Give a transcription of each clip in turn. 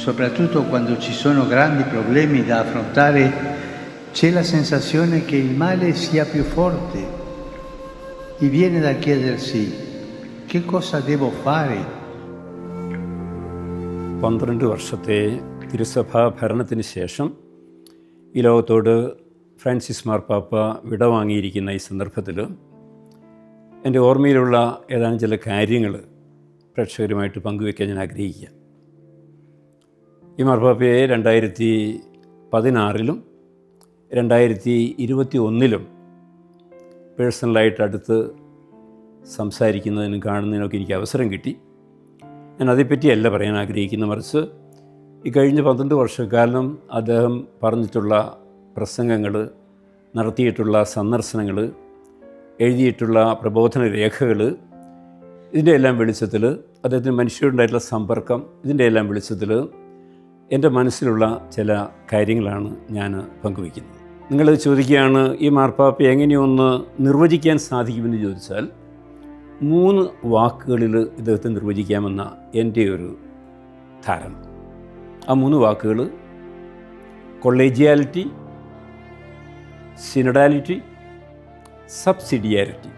soprattutto quando ci sono grandi problemi da affrontare, c'è la sensazione che il male sia più forte e viene da chiedersi che cosa devo fare. 12 വർഷത്തെ തിരുസഭാ ഭരണത്തിന് ശേഷം ഈ ലോകത്തോട് Francis മാർപ്പാപ്പ വിടവാങ്ങിയിരിക്കുന്ന ഈ സന്ദർഭത്തിൽ എൻ്റെ ഓർമ്മയിലുള്ള ഏതാനും ചില കാര്യങ്ങൾ പ്രേക്ഷകരുമായിട്ട് പങ്കുവയ്ക്കാൻ ഞാൻ ആഗ്രഹിക്കുക. ഈ മാർപ്പാപ്പയെ 2016 2021 പേഴ്സണലായിട്ട് അടുത്ത് സംസാരിക്കുന്നതിനും കാണുന്നതിനൊക്കെ എനിക്ക് അവസരം കിട്ടി. ഞാൻ അതേപ്പറ്റിയല്ല പറയാൻ ആഗ്രഹിക്കുന്ന, മറിച്ച് ഈ കഴിഞ്ഞ 12 വർഷക്കാലം അദ്ദേഹം പറഞ്ഞിട്ടുള്ള പ്രസംഗങ്ങൾ, നടത്തിയിട്ടുള്ള സന്ദർശനങ്ങൾ, എഴുതിയിട്ടുള്ള പ്രബോധന രേഖകൾ, ഇതിൻ്റെ എല്ലാം വെളിച്ചത്തിൽ, അദ്ദേഹത്തിന് മനുഷ്യരുണ്ടായിട്ടുള്ള സമ്പർക്കം, ഇതിൻ്റെ എല്ലാം വെളിച്ചത്തിൽ എൻ്റെ മനസ്സിലുള്ള ചില കാര്യങ്ങളാണ് ഞാൻ പങ്കുവയ്ക്കുന്നത്. നിങ്ങളത് ചോദിക്കുകയാണ്, ഈ മാർപ്പാപ്പ എങ്ങനെയൊന്ന് നിർവചിക്കാൻ സാധിക്കുമെന്ന് ചോദിച്ചാൽ 3 വാക്കുകളിൽ ഇദ്ദേഹത്തെ നിർവചിക്കാമെന്ന എൻ്റെ ഒരു ധാരണ. ആ 3 വാക്കുകൾ കൊളേജിയാലിറ്റി, സിനഡാലിറ്റി, സബ്സിഡിയാരിറ്റി.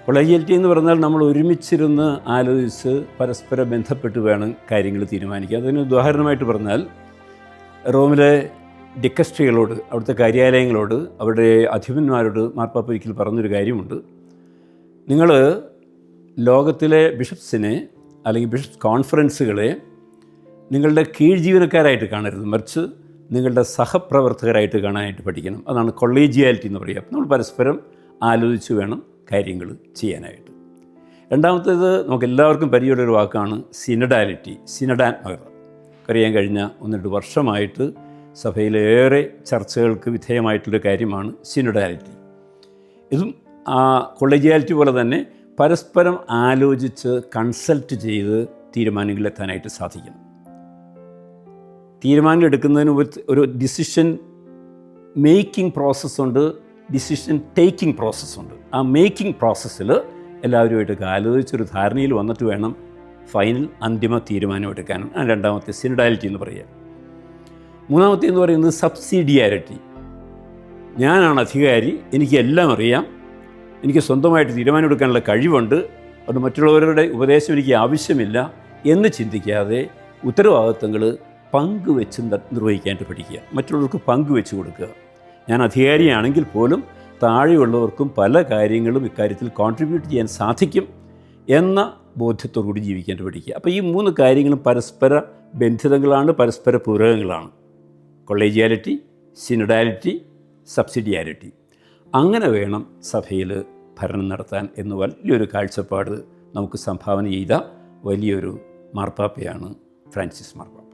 കൊളേജിയാലിറ്റി എന്ന് പറഞ്ഞാൽ നമ്മൾ ഒരുമിച്ചിരുന്ന് ആലോചിച്ച് പരസ്പരം ബന്ധപ്പെട്ട് വേണം കാര്യങ്ങൾ തീരുമാനിക്കുക. അതിന് ഉദാഹരണമായിട്ട് പറഞ്ഞാൽ, റോമിലെ ഡിക്കസ്ട്രികളോട്, അവിടുത്തെ കാര്യാലയങ്ങളോട്, അവരുടെ അധിപന്മാരോട് മാർപ്പാപ്പ ഒരിക്കൽ പറഞ്ഞൊരു കാര്യമുണ്ട്. നിങ്ങൾ ലോകത്തിലെ ബിഷപ്സിനെ അല്ലെങ്കിൽ ബിഷപ്സ് കോൺഫറൻസുകളെ നിങ്ങളുടെ കീഴ് ജീവനക്കാരായിട്ട് കാണരുത്, മറിച്ച് നിങ്ങളുടെ സഹപ്രവർത്തകരായിട്ട് കാണാനായിട്ട് പഠിക്കണം. അതാണ് കൊളേജിയാലിറ്റി എന്ന് പറയുക. നമ്മൾ പരസ്പരം ആലോചിച്ച് വേണം കാര്യങ്ങൾ ചെയ്യാനായിട്ട്. രണ്ടാമത്തേത് നമുക്ക് എല്ലാവർക്കും പരിചയമുള്ളൊരു വാക്കാണ് സിനഡാലിറ്റി. സിനഡാൻ അറിയാൻ കഴിഞ്ഞ 1-2 വർഷമായിട്ട് സഭയിലേറെ ചർച്ചകൾക്ക് വിധേയമായിട്ടുള്ളൊരു കാര്യമാണ് സിനഡാലിറ്റി. ഇതും ആ കൊളേജിയാലിറ്റി പോലെ തന്നെ പരസ്പരം ആലോചിച്ച് കൺസൾട്ട് ചെയ്ത് തീരുമാനങ്ങളിലെത്താനായിട്ട് സാധിക്കണം. തീരുമാനങ്ങൾ എടുക്കുന്നതിന് ഒരു ഡിസിഷൻ മേക്കിംഗ് പ്രോസസ്സുണ്ട്, ഡിസിഷൻ ടേക്കിംഗ് പ്രോസസ്സുണ്ട്. ആ മേക്കിംഗ് പ്രോസസ്സിൽ എല്ലാവരുമായിട്ടൊക്കെ ആലോചിച്ചൊരു ധാരണയിൽ വന്നിട്ട് വേണം ഫൈനൽ അന്തിമ തീരുമാനം എടുക്കാനും. ആ രണ്ടാമത്തെ സിനഡാലിറ്റി എന്ന് പറയുക. മൂന്നാമത്തെ എന്ന് പറയുന്നത് സബ്സിഡിയാരിറ്റി. ഞാനാണ് അധികാരി, എനിക്ക് എല്ലാം അറിയാം, എനിക്ക് സ്വന്തമായിട്ട് തീരുമാനമെടുക്കാനുള്ള കഴിവുണ്ട്, അതുകൊണ്ട് മറ്റുള്ളവരുടെ ഉപദേശം എനിക്ക് ആവശ്യമില്ല എന്ന് ചിന്തിക്കാതെ ഉത്തരവാദിത്തങ്ങൾ പങ്കുവെച്ച് നിർവഹിക്കാനായിട്ട് പഠിക്കുക. മറ്റുള്ളവർക്ക് പങ്കുവെച്ച് കൊടുക്കുക. ഞാൻ അധികാരിയാണെങ്കിൽ പോലും താഴെയുള്ളവർക്കും പല കാര്യങ്ങളും ഇക്കാര്യത്തിൽ കോൺട്രിബ്യൂട്ട് ചെയ്യാൻ സാധിക്കും എന്ന ബോധ്യത്തോടുകൂടി ജീവിക്കാനായിട്ട് പഠിക്കുക. അപ്പോൾ ഈ 3 കാര്യങ്ങളും പരസ്പര ബന്ധിതങ്ങളാണ്, പരസ്പര പൂരകങ്ങളാണ്. കൊളേജിയാലിറ്റി, സിനഡാലിറ്റി, സബ്സിഡിയാരിറ്റി. അങ്ങനെ വേണം സഭയിൽ ഭരണം നടത്താൻ എന്ന് വലിയൊരു കാഴ്ചപ്പാട് നമുക്ക് സംഭാവന ചെയ്ത വലിയൊരു മാർപ്പാപ്പയാണ് ഫ്രാൻസിസ് മാർപ്പാപ്പ.